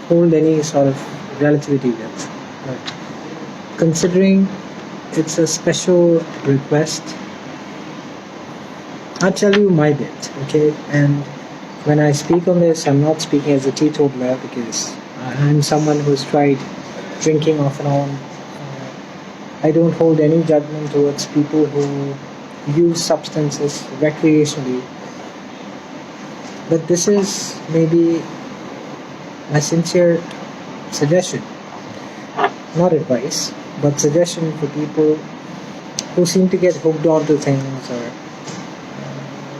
hold any sort of relativity with. But considering it's a special request, I'll tell you my bit, okay? And when I speak on this, I'm not speaking as a teetotaler because I'm someone who's tried drinking off and on. I don't hold any judgment towards people who use substances recreationally. But this is maybe my sincere suggestion, not advice, but suggestion for people who seem to get hooked onto things or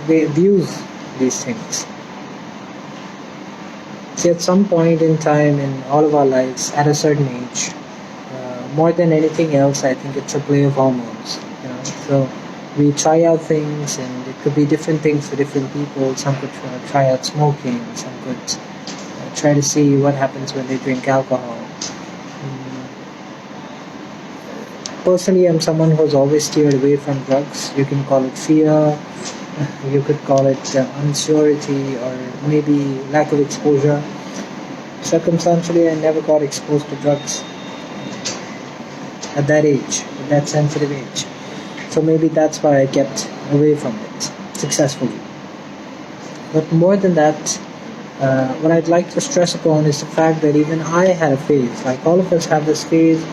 they abuse these things. See, at some point in time in all of our lives, at a certain age, more than anything else, I think it's a play of hormones. So we try out things, and it could be different things for different people. Some could try out smoking. Some could try to see what happens when they drink alcohol. Personally, I'm someone who's always steered away from drugs. You can call it fear, you could call it unsurety, or maybe lack of exposure. Circumstantially, I never got exposed to drugs at that age, at that sensitive age. So maybe that's why I kept away from it successfully. But more than that, what I'd like to stress upon is the fact that even I had a phase, like all of us have this phase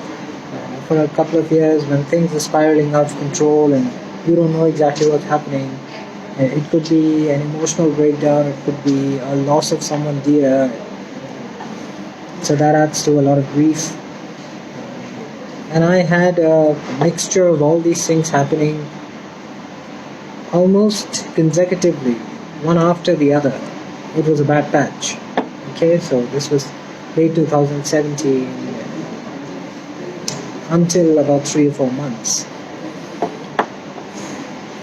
for a couple of years when things are spiraling out of control and you don't know exactly what's happening. It could be an emotional breakdown, it could be a loss of someone dear. So that adds to a lot of grief. And I had a mixture of all these things happening almost consecutively, one after the other. It was a bad patch. Okay, so this was late 2017 until about 3 or 4 months.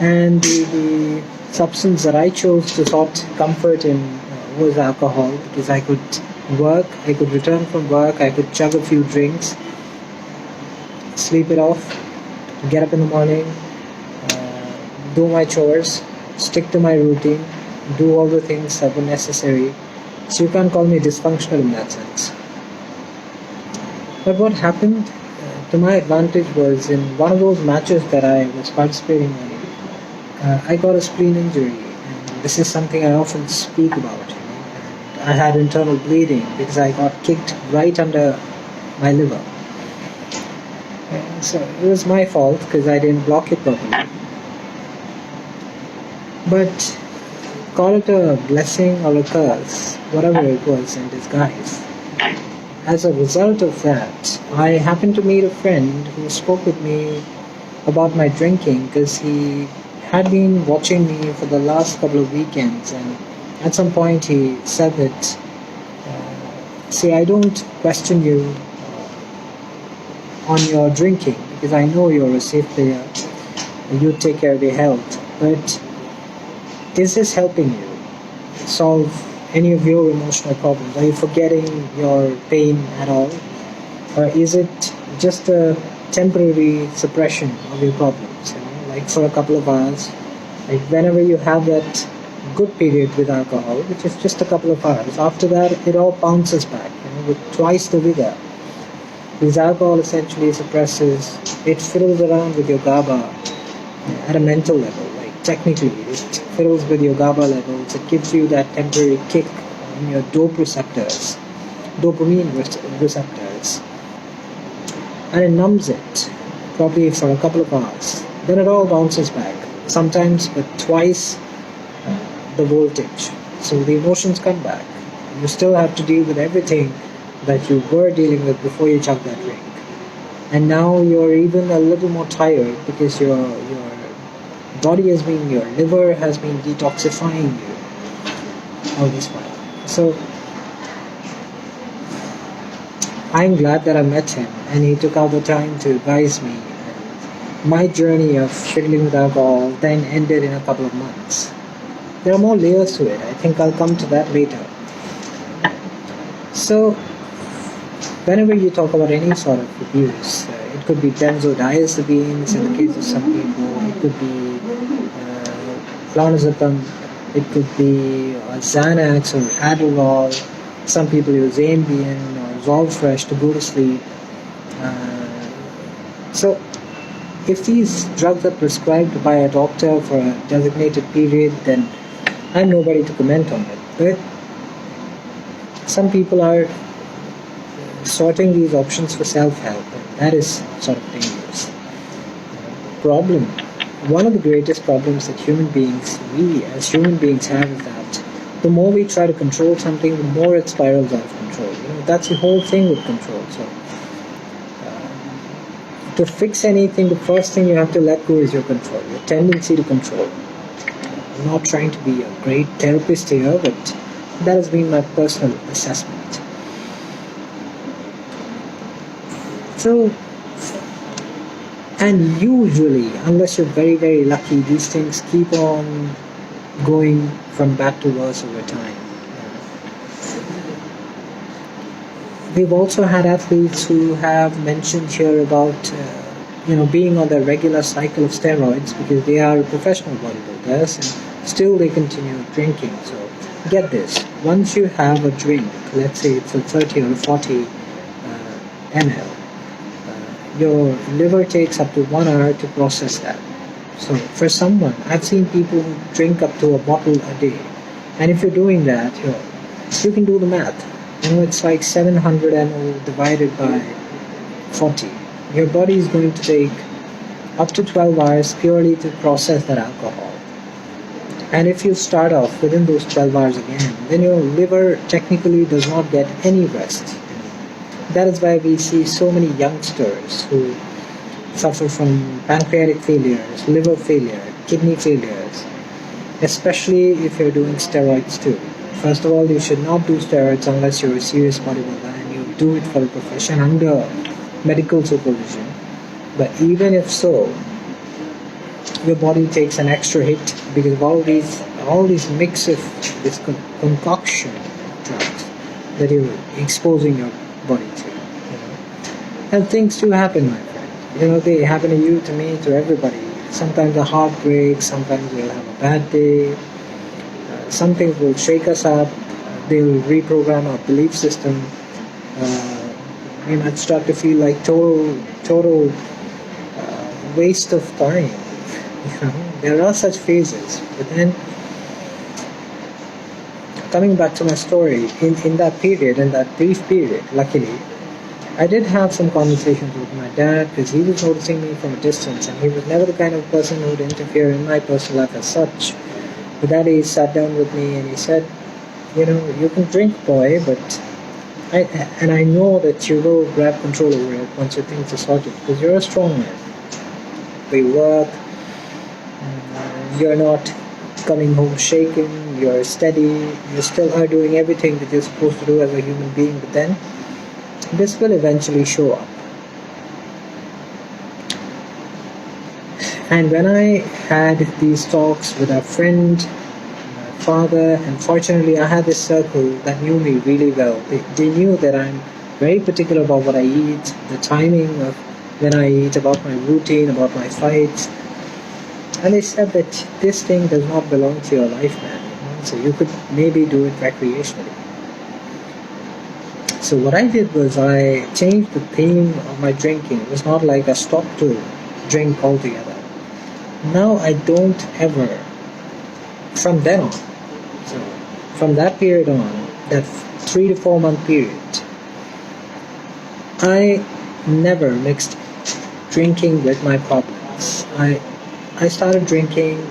And the substance that I chose to sought comfort in was alcohol, because I could work, I could return from work, I could chug a few drinks, sleep it off, get up in the morning, do my chores, stick to my routine, do all the things that were necessary. So you can't call me dysfunctional in that sense. But what happened to my advantage was in one of those matches that I was participating in, I got a spleen injury, and this is something I often speak about. I had internal bleeding because I got kicked right under my liver. So it was my fault because I didn't block it properly. But call it a blessing or a curse, whatever it was in disguise. As a result of that, I happened to meet a friend who spoke with me about my drinking because he had been watching me for the last couple of weekends, and at some point he said that, see, I don't question you on your drinking because I know you're a safe player and you take care of your health, but is this helping you solve any of your emotional problems? Are you forgetting your pain at all? Or is it just a temporary suppression of your problems? Like for a couple of hours, like whenever you have that good period with alcohol, which is just a couple of hours, after that it all bounces back, with twice the vigor. Because alcohol essentially suppresses, it fiddles around with your GABA at a mental level. Like technically, it fiddles with your GABA levels. It gives you that temporary kick on your dopamine receptors, and it numbs it, probably for a couple of hours. Then it all bounces back, sometimes with twice the voltage. So the emotions come back. You still have to deal with everything that you were dealing with before you chugged that drink. And now you're even a little more tired because your body has been, your liver has been detoxifying you all this while. So I'm glad that I met him and he took out the time to advise me. My journey of fiddling with alcohol then ended in a couple of months. There are more layers to it. I think I'll come to that later. So whenever you talk about any sort of abuse, it could be benzodiazepines in the case of some people, it could be clonazepam, it could be Xanax or Adderall, Some people use Ambien or Zolfresh to go to sleep. So if these drugs are prescribed by a doctor for a designated period, then I'm nobody to comment on it. But some people are sorting these options for self-help, and that is sort of dangerous. Problem. One of the greatest problems that we as human beings have is that the more we try to control something, the more it spirals out of control. That's the whole thing with control. So to fix anything, the first thing you have to let go is your control, your tendency to control. I'm not trying to be a great therapist here, but that has been my personal assessment. So, and usually, unless you're very, very lucky, these things keep on going from bad to worse over time. We've also had athletes who have mentioned here about being on their regular cycle of steroids because they are professional bodybuilders and still they continue drinking. So get this, once you have a drink, let's say it's a 30 or 40 ml, your liver takes up to 1 hour to process that. So for someone, I've seen people who drink up to a bottle a day, and if you're doing that, you can do the math. It's like 700 ml divided by 40. Your body is going to take up to 12 hours purely to process that alcohol. And if you start off within those 12 hours again, then your liver technically does not get any rest. That is why we see so many youngsters who suffer from pancreatic failures, liver failure, kidney failures, especially if you're doing steroids too. First of all, you should not do steroids unless you're a serious bodybuilder and you do it for a profession under medical supervision. But even if so, your body takes an extra hit because of all these mix of this concoction of drugs that you're exposing your body to. And things do happen, my friend. They happen to you, to me, to everybody. Sometimes a heart breaks, sometimes we'll have a bad day. Some things will shake us up, they'll reprogram our belief system. We might start to feel like total waste of time. There are such phases. But then, coming back to my story, in that period, in that brief period, luckily, I did have some conversations with my dad because he was noticing me from a distance and he was never the kind of person who would interfere in my personal life as such. But then he sat down with me and he said, you can drink, boy, but I know that you will grab control over it once your things are sorted because you're a strong man. We work, you're not coming home shaken, you're steady, you still are doing everything that you're supposed to do as a human being, but then this will eventually show up. And when I had these talks with a friend, my father, and fortunately I had this circle that knew me really well. They knew that I'm very particular about what I eat, the timing of when I eat, about my routine, about my fights. And they said that this thing does not belong to your life, man. So you could maybe do it recreationally. So what I did was I changed the theme of my drinking. It was not like I stopped to drink altogether. Now I don't ever, from then on, so from that period on, that 3 to 4 month period, I never mixed drinking with my problems. I started drinking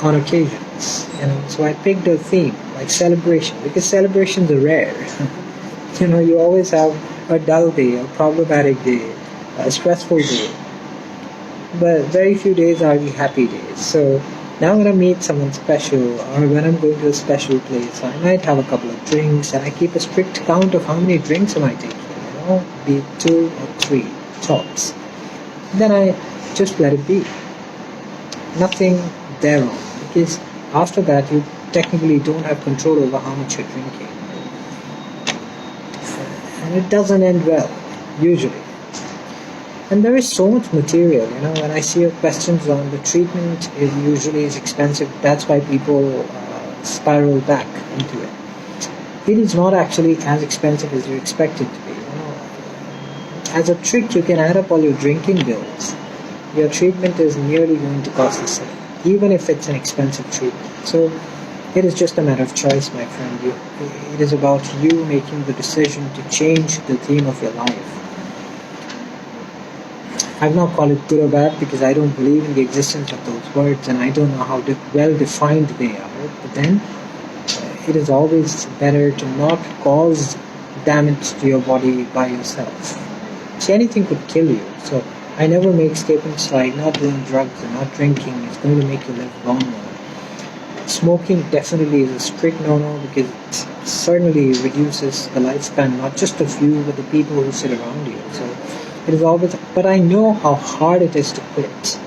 on occasions, so I picked a theme like celebration because celebrations are rare. You always have a dull day, a problematic day, a stressful day. But very few days are the happy days. So now when I meet someone special or when I'm going to a special place, I might have a couple of drinks and I keep a strict count of how many drinks am I taking, be it 2 or 3 tops. Then I just let it be. Nothing thereon. Because after that you technically don't have control over how much you're drinking. And it doesn't end well, usually. And there is so much material, when I see your questions on the treatment, it usually is expensive. That's why people spiral back into it. it is not actually as expensive as you expect it to be. As a trick, you can add up all your drinking bills. Your treatment is nearly going to cost the same, even if it's an expensive treatment. So it is just a matter of choice, my friend. It is about you making the decision to change the theme of your life. I've not called it good or bad because I don't believe in the existence of those words and I don't know how well defined they are. But then it is always better to not cause damage to your body by yourself. See, anything could kill you. So I never make statements like not doing drugs and not drinking is going to make you live longer. Smoking definitely is a strict no-no because it certainly reduces the lifespan not just of you but the people who sit around you. So it is always, but I know how hard it is to quit.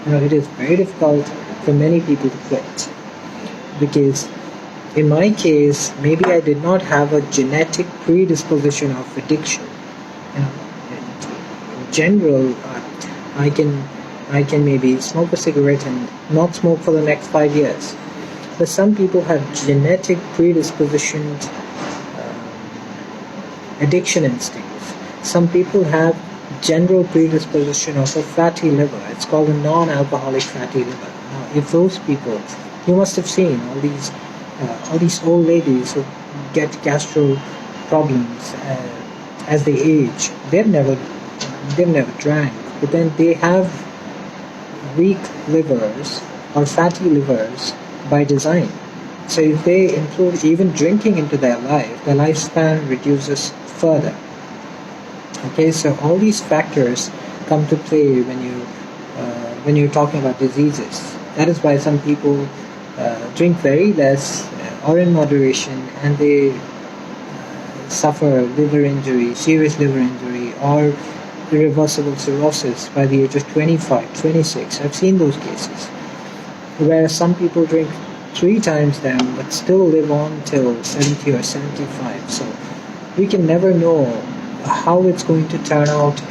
It is very difficult for many people to quit because in my case, maybe I did not have a genetic predisposition of addiction. In general, I can maybe smoke a cigarette and not smoke for the next 5 years. But some people have genetic predispositioned addiction instincts. Some people have general predisposition of a fatty liver. It's called a non-alcoholic fatty liver. Now, if those people, you must have seen all these old ladies who get gastro problems as they age. They've never drank, but then they have weak livers or fatty livers by design. So if they include even drinking into their life, their lifespan reduces further. Okay, so all these factors come to play when you're talking about diseases. That is why some people drink very less or in moderation, and they suffer liver injury, serious liver injury, or irreversible cirrhosis by the age of 25, 26. I've seen those cases where some people drink 3 times them but still live on till 70 or 75. So we can never know how it's going to turn out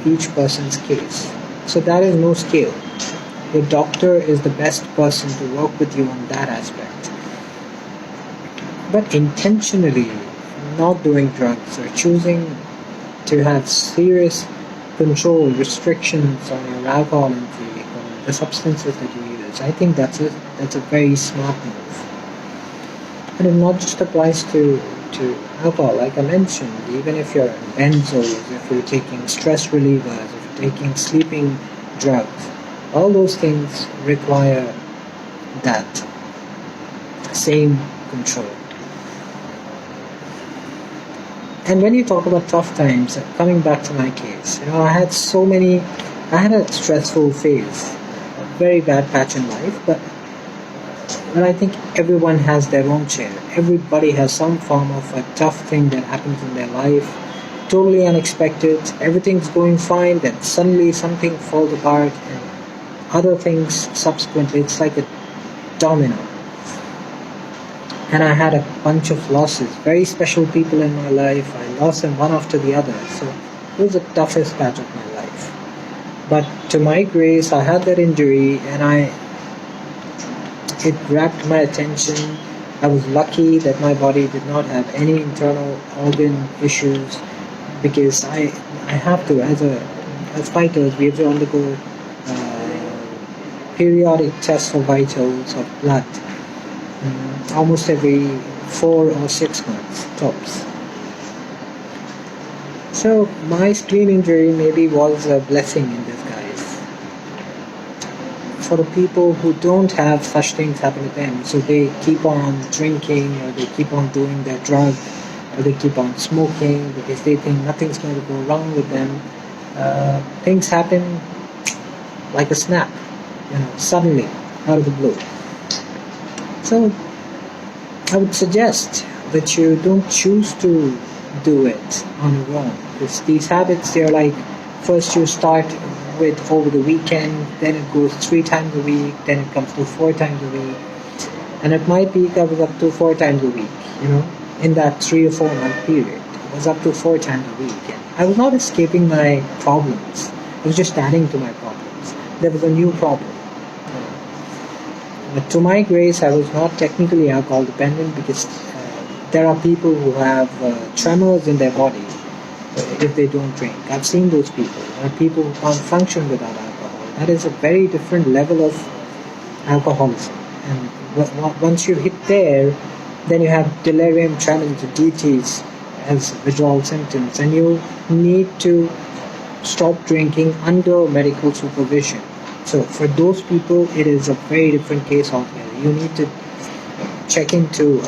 in each person's case. So that is no scale. Your doctor is the best person to work with you on that aspect. But intentionally not doing drugs or choosing to have serious control restrictions on your alcohol intake or the substances that you use, I think that's a very smart move. And it not just applies to alcohol, like I mentioned, even if you're on benzos, if you're taking stress relievers, if you're taking sleeping drugs, all those things require that same control. And when you talk about tough times, coming back to my case, I had a stressful phase, a very bad patch in life, but I think everyone has their own share. Everybody has some form of a tough thing that happens in their life, totally unexpected. Everything's going fine, then suddenly something falls apart, and other things subsequently. It's like a domino. And I had a bunch of losses, very special people in my life. I lost them one after the other. So it was the toughest patch of my life. But to my grace, I had that injury and it grabbed my attention. I was lucky that my body did not have any internal organ issues because I have to, as fighters, we have to undergo periodic tests for vitals of blood. Almost every 4 or 6 months tops. So my spleen injury maybe was a blessing in disguise for the people who don't have such things happen to them. So they keep on drinking, or they keep on doing their drug, or they keep on smoking because they think nothing's going to go wrong with them. Things happen like a snap, suddenly out of the blue. So I would suggest that you don't choose to do it on your own. Because these habits, they're like, first you start with over the weekend, then it goes 3 times a week, then it comes to 4 times a week. And at my peak, I was up to 4 times a week, in that 3 or 4 month period. I was up to 4 times a week. And I was not escaping my problems. I was just adding to my problems. There was a new problem. But to my grace, I was not technically alcohol dependent because There are people who have tremors in their body if they don't drink. I've seen those people. There are people who can't function without alcohol. That is a very different level of alcoholism. And once you hit there, then you have delirium tremens, DTs as withdrawal symptoms, and you need to stop drinking under medical supervision. So for those people, it is a very different case altogether. You need to check into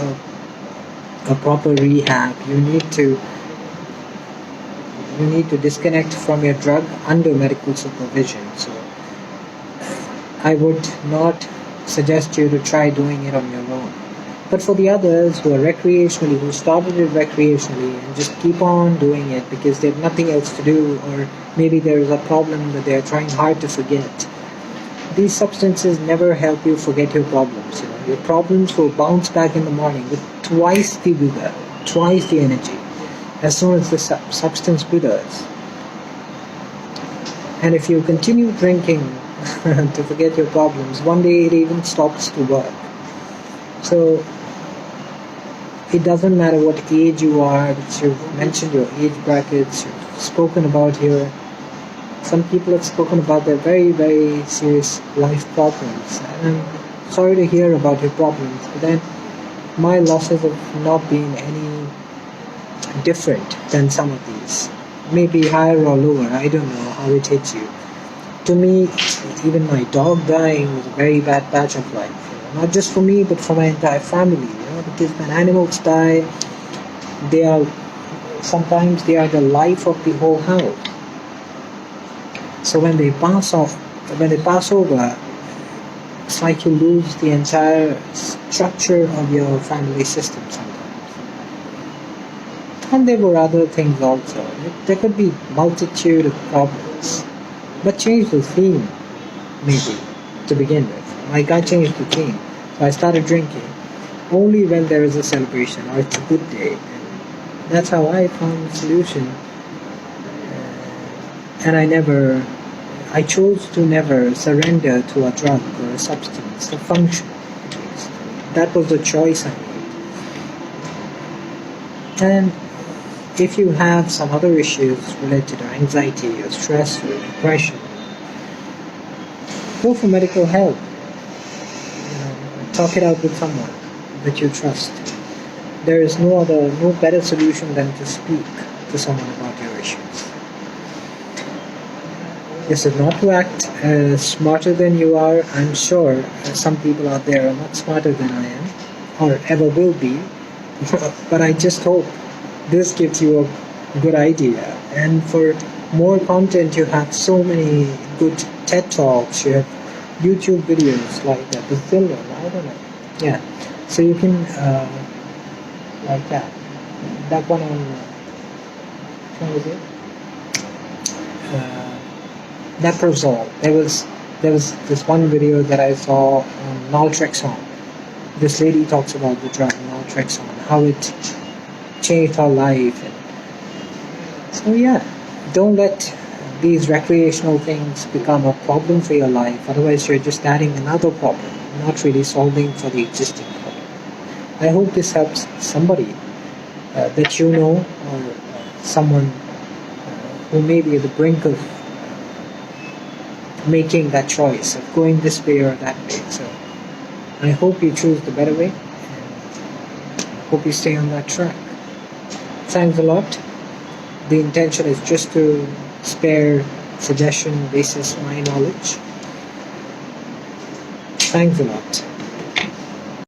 a proper rehab. You need to disconnect from your drug under medical supervision. So I would not suggest you to try doing it on your own. But for the others who are recreationally, who started it recreationally and just keep on doing it because they have nothing else to do, or maybe there is a problem that they are trying hard to forget, these substances never help you forget your problems. Your problems will bounce back in the morning with twice the vigor, twice the energy, as soon as the substance withers. And if you continue drinking to forget your problems, one day it even stops to work. So it doesn't matter what age you are, which you've mentioned your age brackets, you've spoken about here. Some people have spoken about their very, very serious life problems. And I'm sorry to hear about your problems, but then my losses have not been any different than some of these. Maybe higher or lower, I don't know how it hits you. To me, even my dog dying was a very bad patch of life. Not just for me, but for my entire family. Because when animals die, sometimes they are the life of the whole house. So when they pass over, it's like you lose the entire structure of your family system sometimes. And there were other things also. There could be multitude of problems. But change the theme, maybe, to begin with. Like I changed the theme. So I started drinking only when there is a celebration or it's a good day. And that's how I found the solution. And I chose to never surrender to a drug or a substance, to function at least. That was the choice I made. And if you have some other issues related to anxiety or stress or depression, go for medical help. Talk it out with someone that you trust. There is no better solution than to speak to someone about your issues. This is not to act smarter than you are. I'm sure some people out there are not smarter than I am, or ever will be. But I just hope this gives you a good idea. And for more content, you have so many good TED Talks, you have YouTube videos like that, bazillion, I don't know. Yeah, so you can, like that. That one on, what was it? Leprosol. There was this one video that I saw on naltrexone. This lady talks about the drug naltrexone, how it changed her life. So yeah, don't let these recreational things become a problem for your life. Otherwise, you're just adding another problem, not really solving for the existing problem. I hope this helps somebody that you know, or someone who may be at the brink of making that choice of going this way or that way. So I hope you choose the better way, and hope you stay on that track. Thanks a lot. The intention is just to spare suggestion basis my knowledge. Thanks a lot.